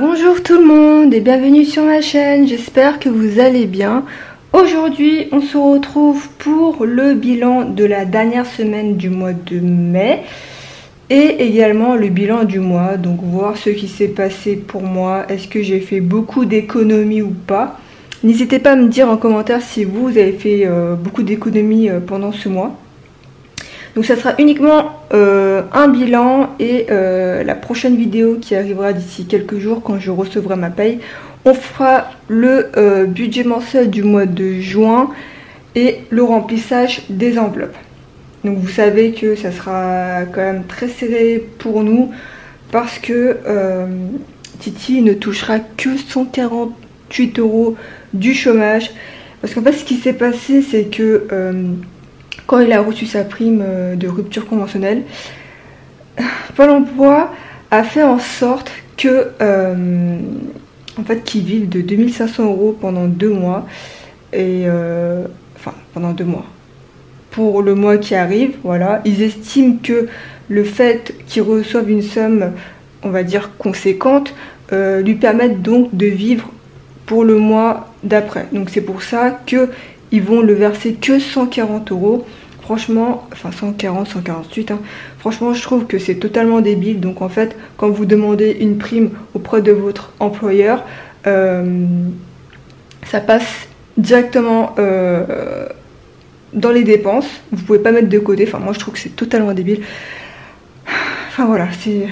Bonjour tout le monde et bienvenue sur ma chaîne, j'espère que vous allez bien. Aujourd'hui on se retrouve pour le bilan de la dernière semaine du mois de mai et également le bilan du mois, donc voir ce qui s'est passé pour moi, est-ce que j'ai fait beaucoup d'économies ou pas. N'hésitez pas à me dire en commentaire si vous avez fait beaucoup d'économies pendant ce mois. Donc ça sera uniquement un bilan et la prochaine vidéo qui arrivera d'ici quelques jours quand je recevrai ma paye, on fera le budget mensuel du mois de juin et le remplissage des enveloppes. Donc vous savez que ça sera quand même très serré pour nous parce que Titi ne touchera que 148 € du chômage. Parce qu'en fait ce qui s'est passé c'est que quand il a reçu sa prime de rupture conventionnelle, Pôle emploi a fait en sorte que en fait qu'il vive de 2500 € pendant 2 mois et enfin pendant 2 mois pour le mois qui arrive. Voilà, ils estiment que le fait qu'ils reçoivent une somme, on va dire conséquente, lui permettent donc de vivre pour le mois d'après. Donc c'est pour ça que ils vont le verser que 140 €. Franchement, enfin 140, 148, hein. Franchement je trouve que c'est totalement débile. Donc en fait, quand vous demandez une prime auprès de votre employeur, ça passe directement dans les dépenses. Vous pouvez pas mettre de côté. Enfin moi je trouve que c'est totalement débile. Enfin voilà, c'est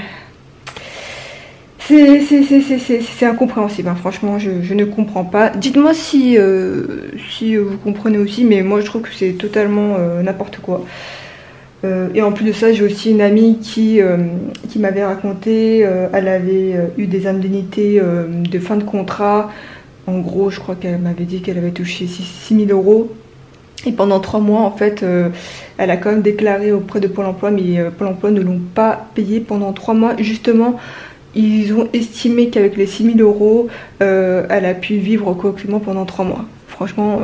incompréhensible, hein. Franchement je ne comprends pas. Dites-moi si vous comprenez aussi, mais moi je trouve que c'est totalement n'importe quoi. Et en plus de ça, j'ai aussi une amie qui m'avait raconté, elle avait eu des indemnités de fin de contrat. En gros je crois qu'elle m'avait dit qu'elle avait touché 6 000 €. Et pendant 3 mois en fait elle a quand même déclaré auprès de Pôle emploi, mais Pôle emploi ne l'ont pas payé pendant 3 mois justement. Ils ont estimé qu'avec les 6 000 €, elle a pu vivre correctement pendant 3 mois. Franchement,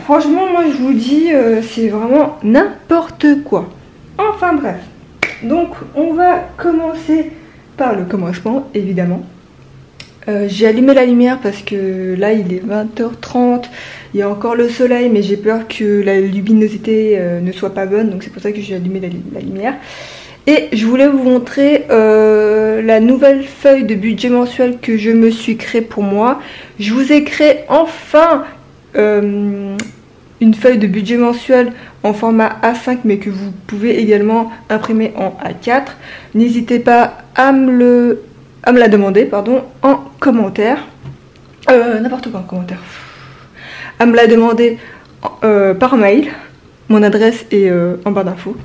moi je vous dis, c'est vraiment n'importe quoi. Enfin bref. Donc on va commencer par le commencement, évidemment. J'ai allumé la lumière parce que là il est 20h30. Il y a encore le soleil, mais j'ai peur que la luminosité ne soit pas bonne. Donc c'est pour ça que j'ai allumé la lumière. Et je voulais vous montrer la nouvelle feuille de budget mensuel que je me suis créée pour moi. Je vous ai créé enfin une feuille de budget mensuel en format A5, mais que vous pouvez également imprimer en A4. N'hésitez pas à me la demander, pardon, en commentaire. N'importe quoi en commentaire. À me la demander par mail. Mon adresse est en barre d'infos.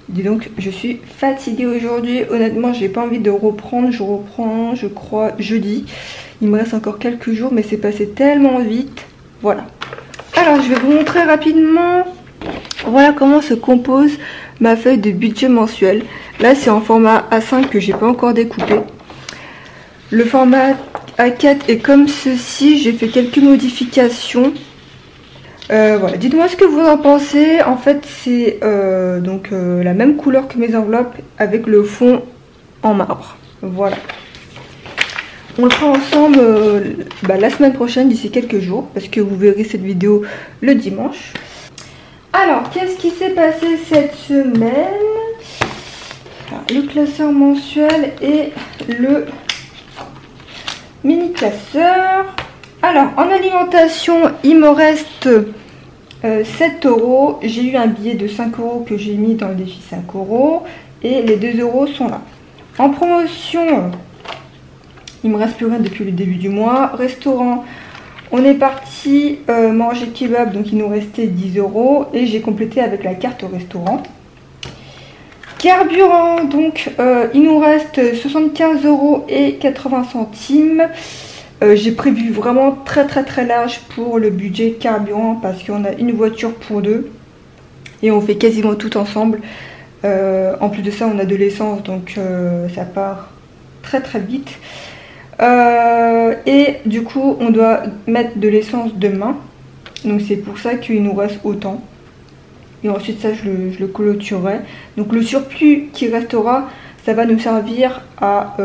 Dis donc, je suis fatiguée aujourd'hui. Honnêtement, j'ai pas envie de reprendre. Je reprends, je crois, jeudi. Il me reste encore quelques jours, mais c'est passé tellement vite. Voilà. Alors, je vais vous montrer rapidement. Voilà comment se compose ma feuille de budget mensuel. Là, c'est en format A5 que j'ai pas encore découpé. Le format A4 est comme ceci. J'ai fait quelques modifications. Voilà, dites-moi ce que vous en pensez. En fait c'est la même couleur que mes enveloppes avec le fond en marbre. Voilà, on le fera ensemble la semaine prochaine, d'ici quelques jours, parce que vous verrez cette vidéo le dimanche. Alors qu'est-ce qui s'est passé cette semaine? Alors, le classeur mensuel et le mini classeur. Alors en alimentation il me reste 7 €. J'ai eu un billet de 5 € que j'ai mis dans le défi 5 € et les 2 € sont là. En promotion, il me reste plus rien depuis le début du mois. Restaurant, on est parti manger kebab, donc il nous restait 10 € et j'ai complété avec la carte restaurant. Carburant, donc il nous reste 75 € et 80 centimes. J'ai prévu vraiment très large pour le budget carburant parce qu'on a une voiture pour 2 et on fait quasiment tout ensemble. En plus de ça, on a de l'essence, donc ça part très vite. Et du coup, on doit mettre de l'essence demain. Donc c'est pour ça qu'il nous reste autant. Et ensuite ça, je le clôturerai. Donc le surplus qui restera, ça va nous servir à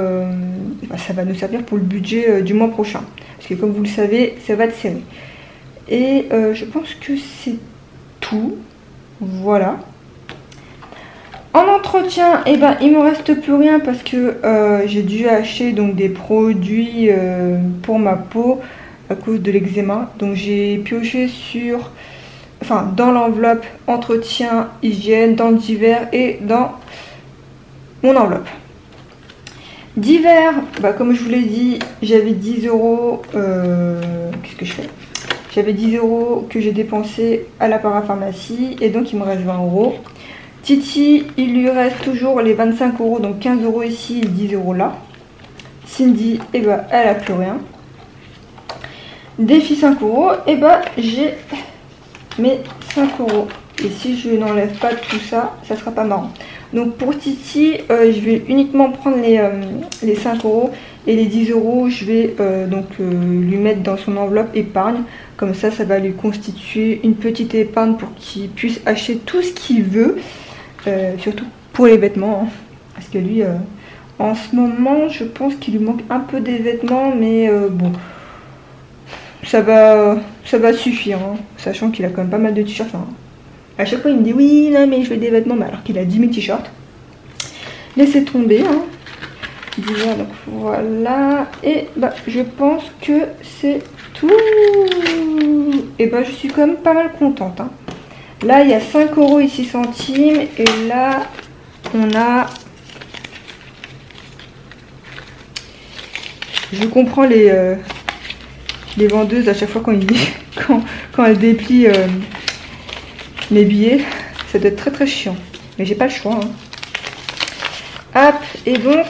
ça va nous servir pour le budget du mois prochain. Parce que comme vous le savez, ça va être serré. Et je pense que c'est tout. Voilà. En entretien, eh ben, il me reste plus rien parce que j'ai dû acheter donc des produits pour ma peau à cause de l'eczéma. Donc j'ai pioché sur, enfin dans l'enveloppe entretien, hygiène, dans divers et dans mon enveloppe. Divers, bah, comme je vous l'ai dit, j'avais 10 euros. Qu'est-ce que je fais? J'avais 10 euros que j'ai dépensé à la parapharmacie et donc il me reste 20 euros. Titi, il lui reste toujours les 25 euros, donc 15 euros ici et 10 euros là. Cindy, eh ben, elle a plus rien. Défi 5 euros, et bah j'ai mes 5 euros. Et si je n'enlève pas tout ça, ça sera pas marrant. Donc pour Titi, je vais uniquement prendre les 5 euros et les 10 euros, je vais lui mettre dans son enveloppe épargne. Comme ça va lui constituer une petite épargne pour qu'il puisse acheter tout ce qu'il veut. Surtout pour les vêtements. Hein. Parce que lui, en ce moment, je pense qu'il lui manque un peu des vêtements. Mais bon, ça va suffire. Hein, sachant qu'il a quand même pas mal de t-shirts. Hein. À chaque fois, il me dit oui, non, mais je veux des vêtements. Mais alors qu'il a 10 000 t-shirts. Laissez tomber. Hein. Donc voilà. Et bah, je pense que c'est tout. Et bah, je suis quand même pas mal contente. Hein. Là, il y a 5 euros et 6 centimes. Et là, on a... Je comprends les vendeuses à chaque fois quand elles déplient mes billets. Ça doit être très très chiant. Mais j'ai pas le choix. Hein. Hop, et donc,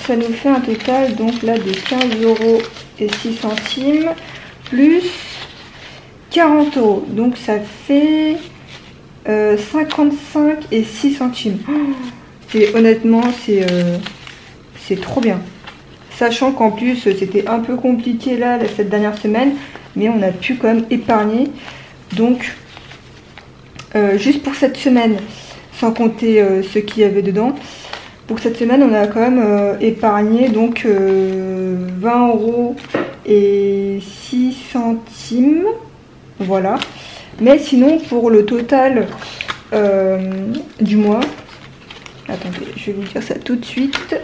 ça nous fait un total donc là de 15 euros et 6 centimes. Plus 40 euros. Donc ça fait 55 et 6 centimes. Honnêtement, c'est trop bien. Sachant qu'en plus, c'était un peu compliqué là, cette dernière semaine. Mais on a pu quand même épargner. Donc, juste pour cette semaine, sans compter ce qu'il y avait dedans, pour cette semaine, on a quand même épargné donc 20 euros et 6 centimes. Voilà. Mais sinon, pour le total du mois, attendez, je vais vous dire ça tout de suite.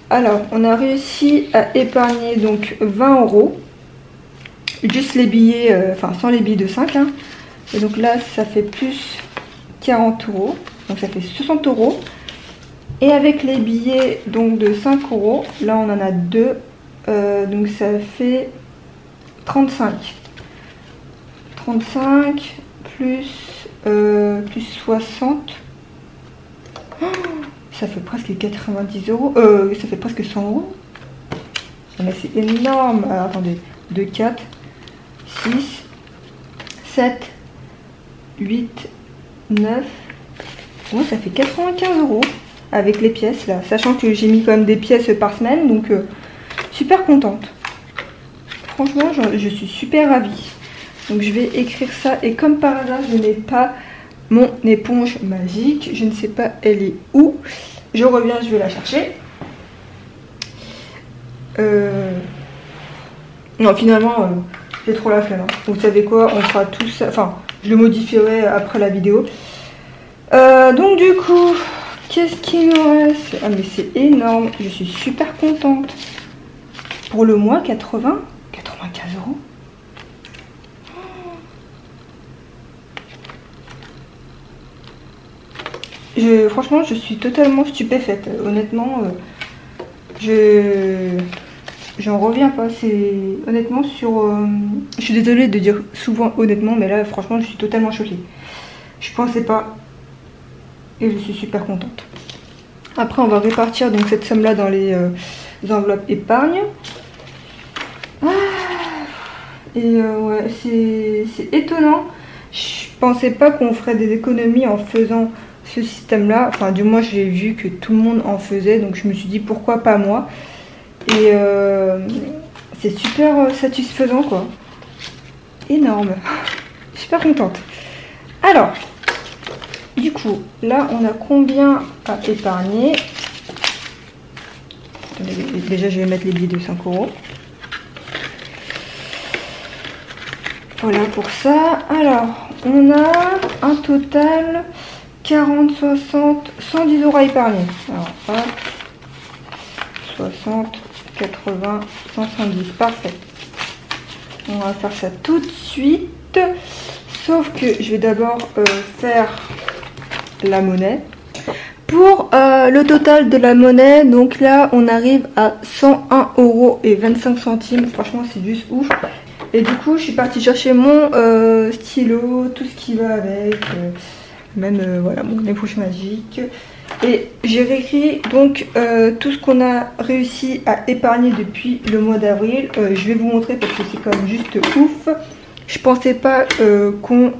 Alors, on a réussi à épargner donc 20 euros. Juste les billets, enfin sans les billets de 5. Hein. Et donc là, ça fait plus 40 euros. Donc ça fait 60 euros. Et avec les billets donc de 5 euros, là on en a 2. Donc ça fait 35. 35 plus 60. Oh, ça fait presque 90 euros. Ça fait presque 100 euros. Mais c'est énorme. Alors attendez. 2, 4, 6, 7, 8, 9. Ouais, ça fait 95 euros avec les pièces là. Sachant que j'ai mis quand même des pièces par semaine. Donc super contente. Franchement, je suis super ravie. Donc je vais écrire ça. Et comme par hasard, je n'ai pas mon éponge magique. Je ne sais pas elle est où. Je reviens, je vais la chercher. Non, finalement, j'ai trop la flemme. Hein. Vous savez quoi, on fera tout ça. Enfin, je le modifierai après la vidéo. Donc du coup, qu'est-ce qu'il nous reste? Ah mais c'est énorme. Je suis super contente. Pour le mois, 95 euros. Franchement, je suis totalement stupéfaite. Honnêtement, j'en reviens pas. C'est honnêtement sur. Je suis désolée de dire souvent honnêtement, mais là, franchement, je suis totalement choquée. Je pensais pas, et je suis super contente. Après, on va répartir donc cette somme-là dans les enveloppes épargne. Ah, et ouais, c'est étonnant. Je pensais pas qu'on ferait des économies en faisant ce système là, enfin du moins j'ai vu que tout le monde en faisait, donc je me suis dit pourquoi pas moi. Et c'est super satisfaisant quoi, énorme. Super contente. Alors Du coup, là, on a combien à épargner? Attendez, déjà, je vais mettre les billets de 5 €. Voilà pour ça. Alors, on a un total 40, 60, 110 € à épargner. Alors, hop, 60, 80, 170. Parfait. On va faire ça tout de suite. Sauf que je vais d'abord faire la monnaie. Pour le total de la monnaie, donc là on arrive à 101,25 €. Franchement c'est juste ouf. Et du coup je suis partie chercher mon stylo, tout ce qui va avec, même voilà mon ébouche magique. Et j'ai réécrit donc tout ce qu'on a réussi à épargner depuis le mois d'avril. Je vais vous montrer parce que c'est quand même juste ouf. Je pensais pas qu'on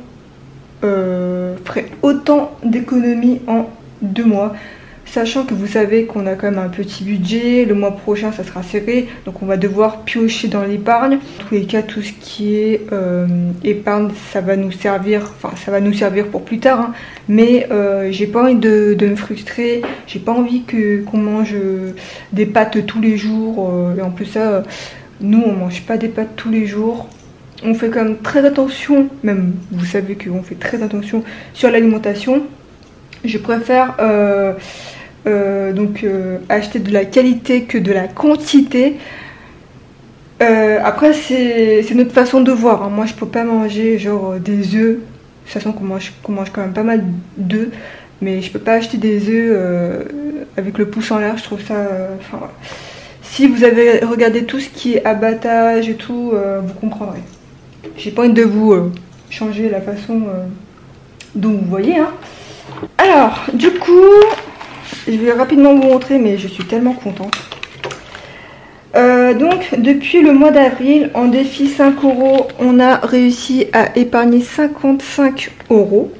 ferait autant d'économies en 2 mois, sachant que vous savez qu'on a quand même un petit budget. Le mois prochain ça sera serré, donc on va devoir piocher dans l'épargne. En tous les cas, tout ce qui est épargne, ça va nous servir, enfin ça va nous servir pour plus tard, hein. Mais j'ai pas envie de me frustrer, j'ai pas envie qu'on mange des pâtes tous les jours, et en plus ça, nous on mange pas des pâtes tous les jours. On fait quand même très attention, même vous savez qu'on fait très attention sur l'alimentation. Je préfère acheter de la qualité que de la quantité. Après c'est notre façon de voir, hein. Moi je peux pas manger genre des œufs, sachant qu'on mange quand même pas mal d'œufs, mais je peux pas acheter des œufs avec le pouce en l'air. Je trouve ça... enfin, voilà. Si vous avez regardé tout ce qui est abattage et tout, vous comprendrez. J'ai pas envie de vous changer la façon dont vous voyez, hein. Alors, du coup, je vais rapidement vous montrer, mais je suis tellement contente. Donc, depuis le mois d'avril, en défi 5 €, on a réussi à épargner 55 €.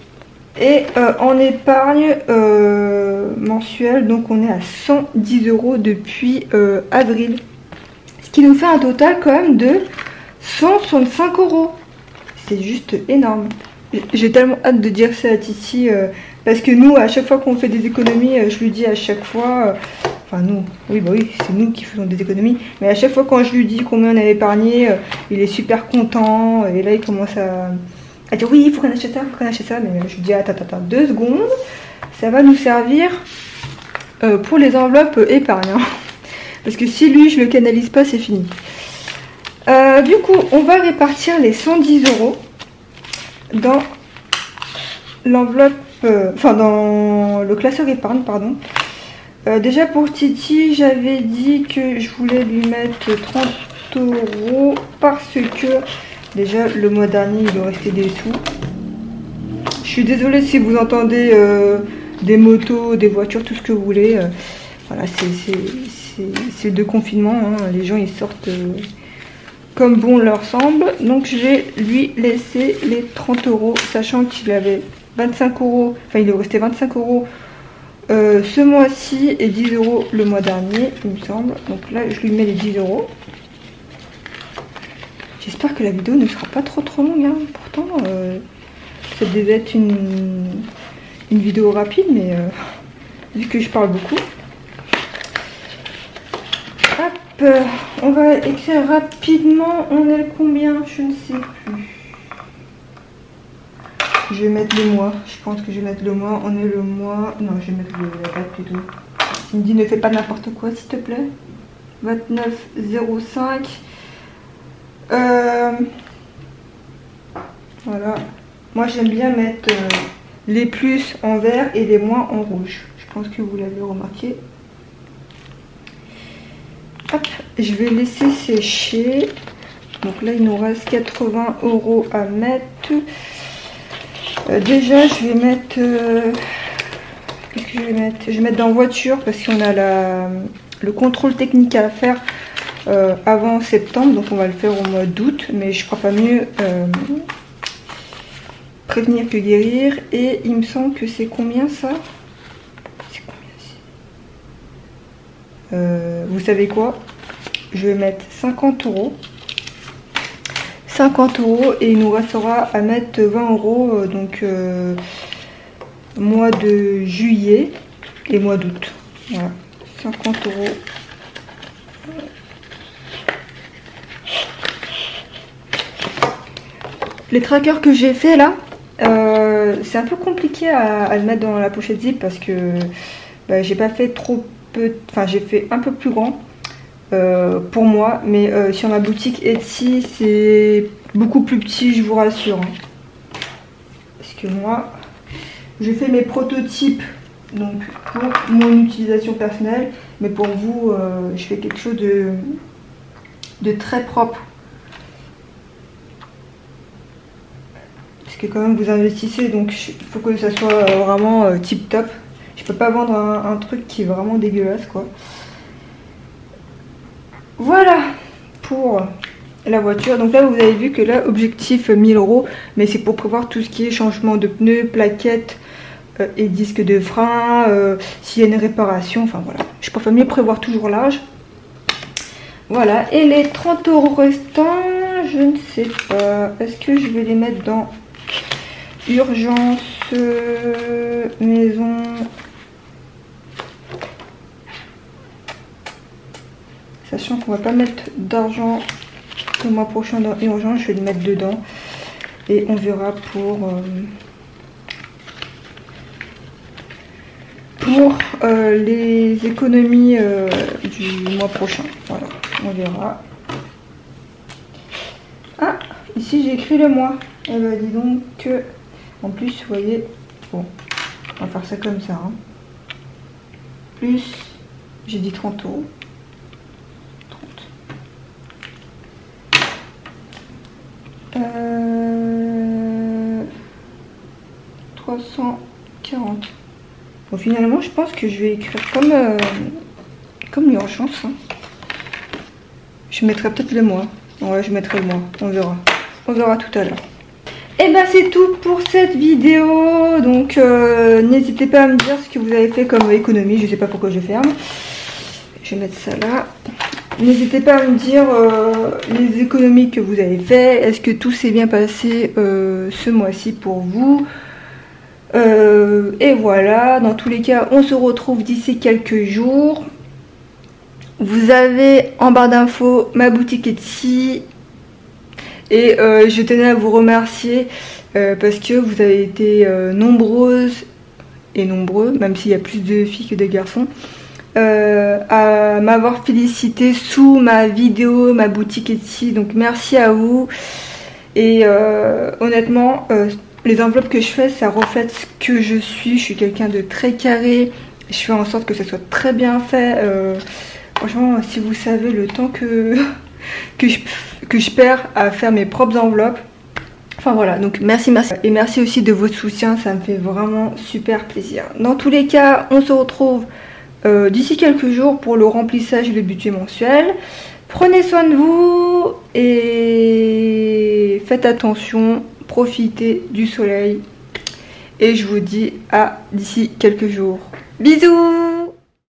Et en épargne mensuelle, donc on est à 110 € depuis avril. Ce qui nous fait un total quand même de 165 €. C'est juste énorme. J'ai tellement hâte de dire ça à Titi, parce que nous, à chaque fois qu'on fait des économies, je lui dis à chaque fois, enfin nous, oui bah oui, c'est nous qui faisons des économies, mais à chaque fois quand je lui dis combien on a épargné, il est super content, et là il commence à dire oui, il faut qu'on achète ça, il faut qu'on achète ça, mais je lui dis attends, 2 secondes, ça va nous servir pour les enveloppes épargne, hein. Parce que si lui je le canalise pas, c'est fini. Du coup, on va répartir les 110 € dans l'enveloppe, enfin dans le classeur épargne, pardon. Déjà pour Titi, j'avais dit que je voulais lui mettre 30 € parce que déjà le mois dernier il lui restait des sous. Je suis désolée si vous entendez des motos, des voitures, tout ce que vous voulez. Voilà, c'est le confinement, hein. Les gens ils sortent comme bon leur semble. Donc je vais lui laisser les 30 €, sachant qu'il avait 25 €, enfin il lui restait 25 € ce mois-ci et 10 € le mois dernier, il me semble. Donc là je lui mets les 10 €. J'espère que la vidéo ne sera pas trop longue, hein. Pourtant ça devait être une vidéo rapide, mais vu que je parle beaucoup. Hop, on va écrire rapidement, on est le combien, je ne sais plus. Je vais mettre le mois, je pense que je vais mettre le mois, on est le mois, non je vais mettre la date plutôt. Cindy, ne fais pas n'importe quoi s'il te plaît. 29,05. Voilà, moi j'aime bien mettre les plus en vert et les moins en rouge. Je pense que vous l'avez remarqué. Hop, je vais laisser sécher. Donc là il nous reste 80 € à mettre. Déjà je vais mettre qu'est-ce que je vais mettre? Je vais mettre dans voiture parce qu'on a le contrôle technique à faire avant septembre, donc on va le faire au mois d'août, mais je crois pas mieux prévenir que guérir. Et il me semble que c'est combien ça? C'est combien? Vous savez quoi? Je vais mettre 50 €. 50 € et il nous restera à mettre 20 €, donc mois de juillet et mois d'août. Voilà, 50 €. Les trackers que j'ai fait là, c'est un peu compliqué à le mettre dans la pochette zip parce que bah, j'ai pas fait trop peu, enfin j'ai fait un peu plus grand pour moi, mais sur ma boutique Etsy c'est beaucoup plus petit, je vous rassure, hein. Parce que moi j'ai fait mes prototypes donc pour mon utilisation personnelle, mais pour vous je fais quelque chose de très propre. Parce que quand même vous investissez, donc il faut que ça soit vraiment tip top. Je peux pas vendre un truc qui est vraiment dégueulasse quoi. Voilà pour la voiture. Donc là vous avez vu que là objectif 1000 €, mais c'est pour prévoir tout ce qui est changement de pneus, plaquettes et disques de frein, s'il y a une réparation, enfin voilà. Je préfère mieux prévoir toujours large. Voilà, et les 30 € restants, je ne sais pas. Est-ce que je vais les mettre dans urgence maison? Sachant qu'on va pas mettre d'argent le mois prochain dans urgence, je vais les mettre dedans. Et on verra pour les économies du mois prochain. Voilà, on verra. Ah, ici j'ai écrit le mois. Eh ben dis donc que... En plus, vous voyez... Bon, on va faire ça comme ça. Hein. Plus, j'ai dit 30 €. 340. Bon, finalement, je pense que je vais écrire comme l'urgence. Hein. Je mettrai peut-être le mois. Ouais, je mettrai le mois. On verra. On verra tout à l'heure. Et ben c'est tout pour cette vidéo. Donc n'hésitez pas à me dire ce que vous avez fait comme économie. Je sais pas pourquoi je ferme. Je vais mettre ça là. N'hésitez pas à me dire les économies que vous avez fait. Est-ce que tout s'est bien passé ce mois-ci pour vous? Et voilà, dans tous les cas, on se retrouve d'ici quelques jours. Vous avez en barre d'infos ma boutique Etsy. Et je tenais à vous remercier parce que vous avez été nombreuses et nombreux, même s'il y a plus de filles que de garçons, à m'avoir félicité sous ma vidéo, ma boutique Etsy. Donc merci à vous. Et honnêtement, les enveloppes que je fais, ça reflète ce que je suis. Je suis quelqu'un de très carré. Je fais en sorte que ça soit très bien fait. Franchement, si vous savez le temps que je perds à faire mes propres enveloppes. Enfin voilà, donc merci. Et merci aussi de votre soutien, ça me fait vraiment super plaisir. Dans tous les cas, on se retrouve d'ici quelques jours pour le remplissage et le budget mensuel. Prenez soin de vous et faites attention, profitez du soleil. Et je vous dis à d'ici quelques jours. Bisous!